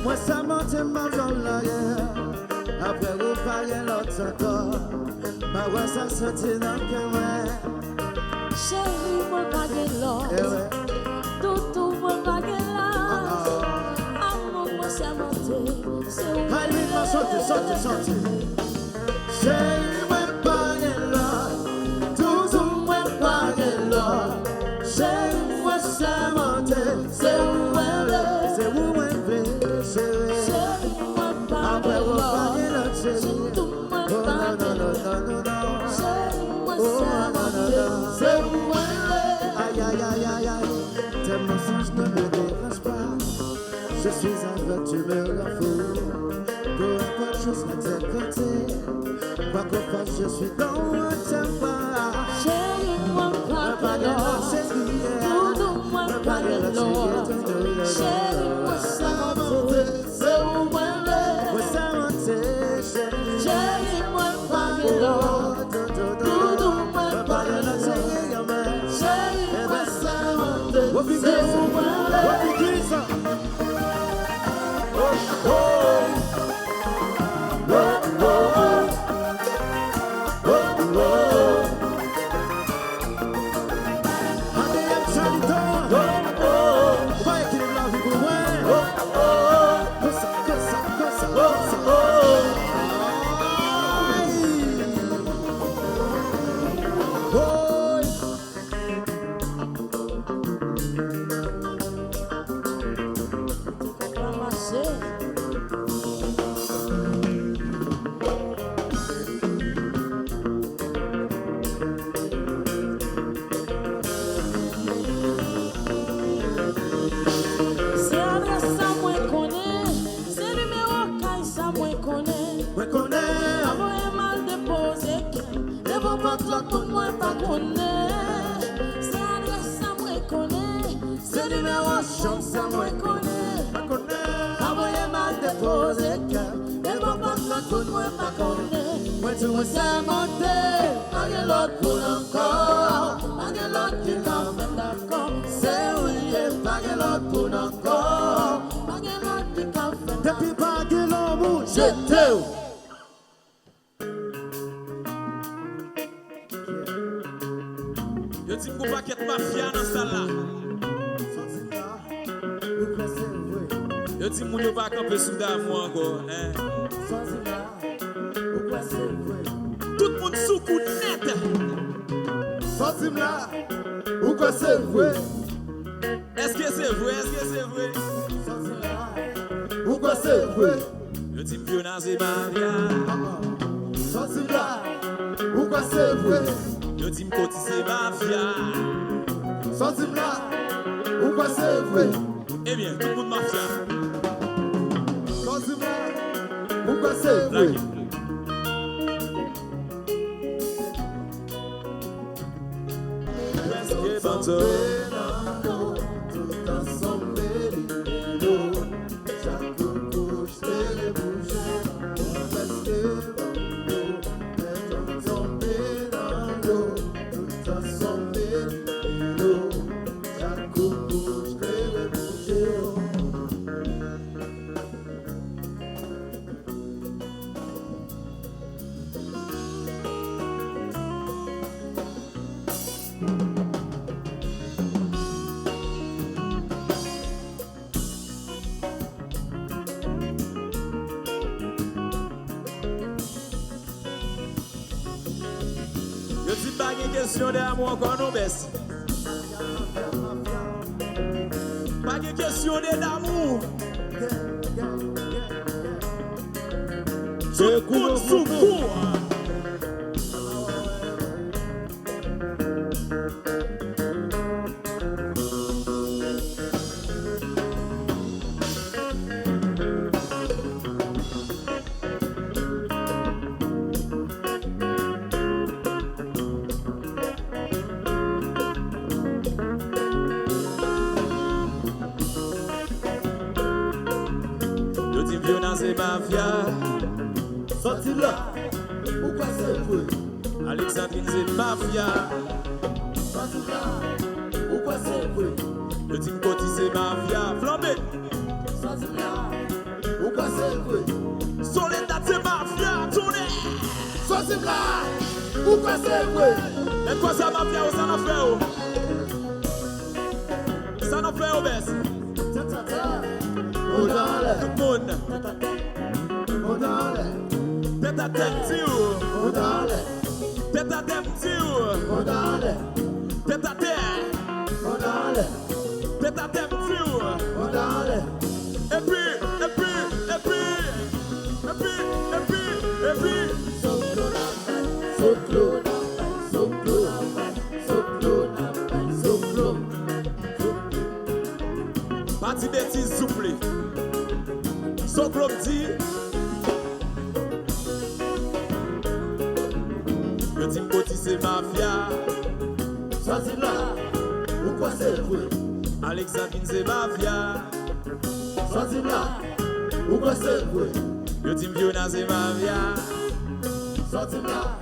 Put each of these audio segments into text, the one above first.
Moi ça monte ma dans la guerre. Après vous parlez l'autre encore. Ma voix ça sortit dans le cœur. Chérie, moi pas de l'autre. Tout moi pas de l'autre. Amour, moi ça monte. C'est où? Allez, ma sorti. Chérie, moi pas de l'autre. Tout moi pas de l'autre. Chérie, moi ça monte. C'est où? C'est où? Après vous parlez l'autre chérie. Oh non. C'est moi. Aïe. Tes mensonges ne me dérangent pas. Je suis aveugle, tu me rends fou. Peu importe, je serai de tes côtés. Quoi qu'on fasse, je suis dans un tempo. Chérie, moi pas de l'autre. Tout moi pas de l'autre. Chérie, moi ça monte. C'est où moi chérie, moi pas de l'autre. Tout moi pas de l'autre. Chérie, moi ça monte. C'est où moi tout le monde pas connaît. C'est adresse à moi connaît. C'est numéro chance à moi connaît. Envoyez mal déposé cœur. Et bon pas tout le monde pas connaît. Moi tu me sais monter. Pas l'autre pour encore. Pas l'autre qui l'a fait d'accord. C'est oui, pas l'autre pour encore. Pas l'autre qui l'a fait d'accord. Depuis pas de l'homme, je te. Yo dis qu'on va qu'être mafia dans ça là. Yo dis mon yo va camper sous d'amour encore, hein. sorti là, ou quoi c'est vrai? Est-ce que c'est vrai? Est-ce que c'est vrai? Sorti là, ou quoi c'est vrai? Le type violent c'est mafia. Sorti là, ou quoi c'est vrai? Le type côté c'est mafia. Sorti là, ou quoi c'est vrai? Eh bien, tout le monde mafia. Sorti là, ou quoi c'est vrai? Presque bandeau. Tout ensemble, l'eau, chaque couche, les bouger, presque bandeau, tout ensemble dans l'eau, tout ensemble, l'eau, chaque couche, les bouger. Je dis pas une question d'amour encore nous baisse. Pas une question d'amour. Je compte sous vous. Le type violent c'est mafia. Sorti là, ou quoi c'est vrai? Alexandrine c'est mafia. Sorti là, ou quoi c'est vrai? Le type côté c'est mafia. Flambé. Sorti là, ou quoi c'est vrai? Soledad c'est mafia. Tournez. Sorti là, ou quoi c'est vrai? Et quoi ça mafia ou ça n'a fait ou? Ça n'a fait ou baisse? On dans l'air, Tout le monde. on dans l'air, Tête à tête, tio. on dans l'air, Tête à tête, tio. on dans l'air, Tête à tête. on dans l'air, Tête à tête, tio. on dans l'air. Et puis. Soclo, soclo, soclo, soclo. Parti bêtise souple. Son club dit. Le team Côté c'est mafia. Sorti là, ou quoi c'est vrai? Alexandrine c'est mafia. Sorti là, ou quoi c'est vrai? Le team Fiona c'est mafia. Sorti là,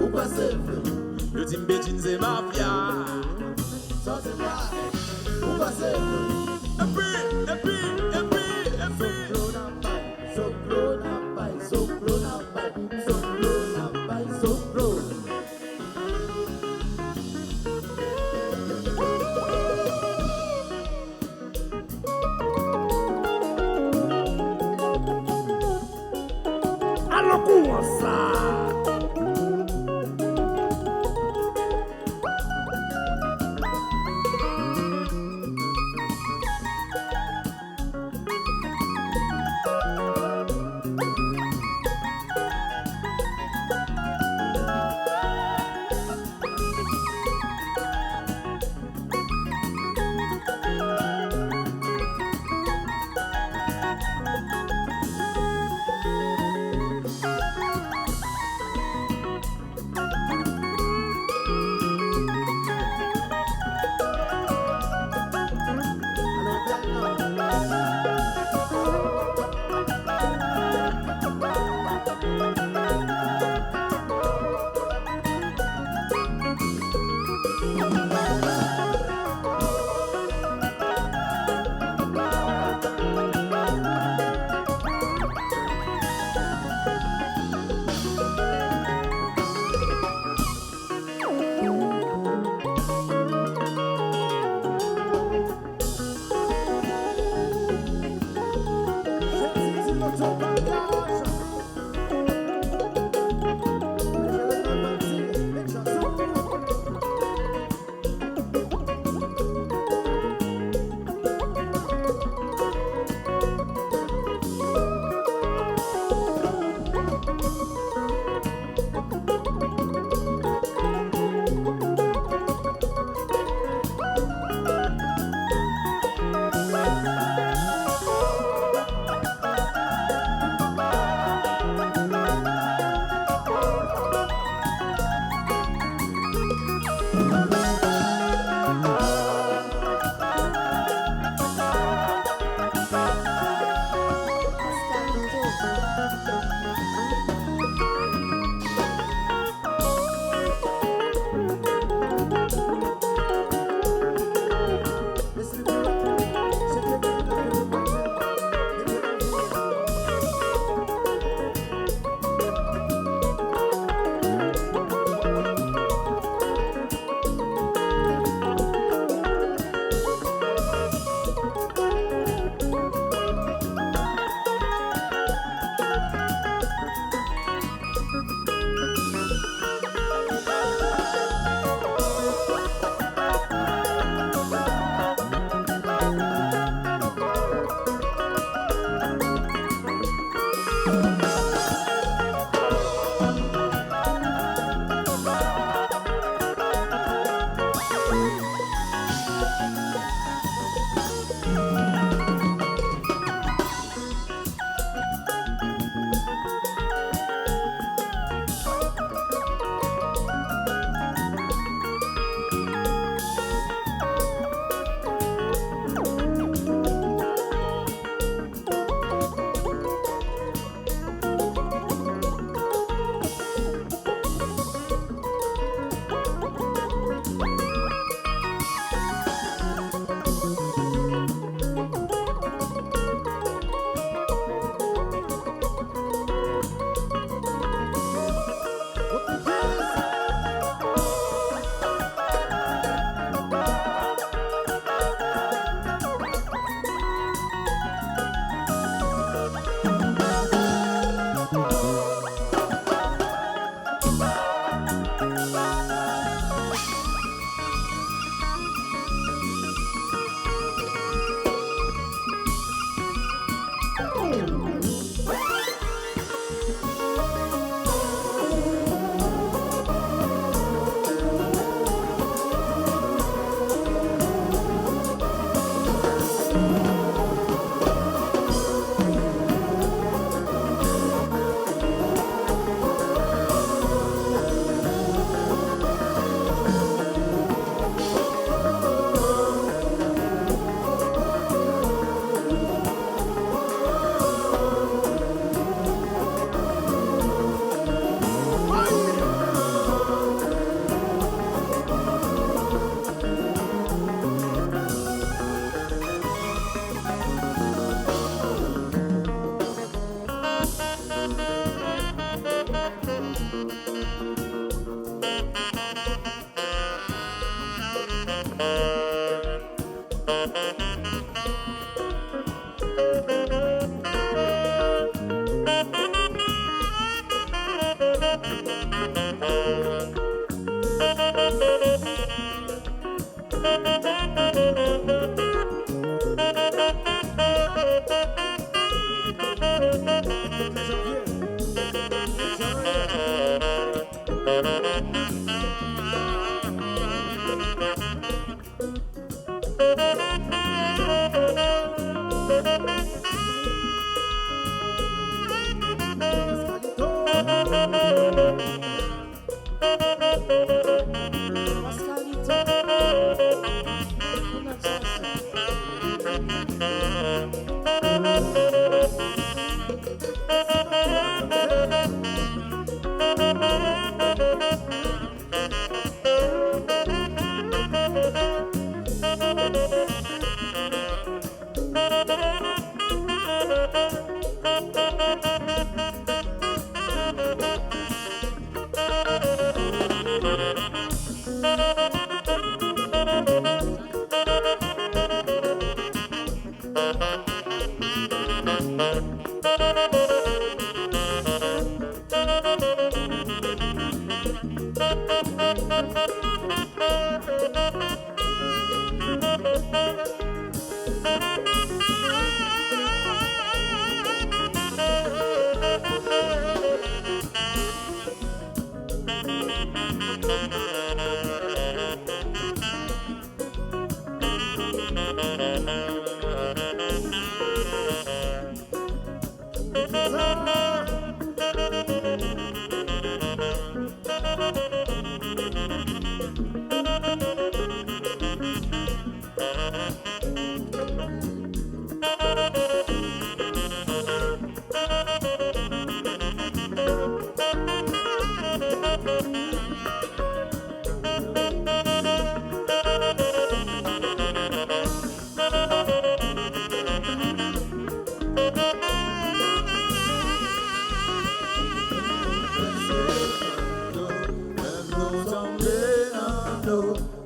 ou quoi c'est vrai? Le team Beijing c'est mafia. Sorti là, ou quoi c'est vrai? Et puis. Soclo n'a pas, soclo n'a pas, soclo n'a pas, soclo. Alors comment ça?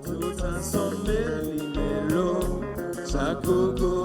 Tout ensemble, les mélos, chaque coco.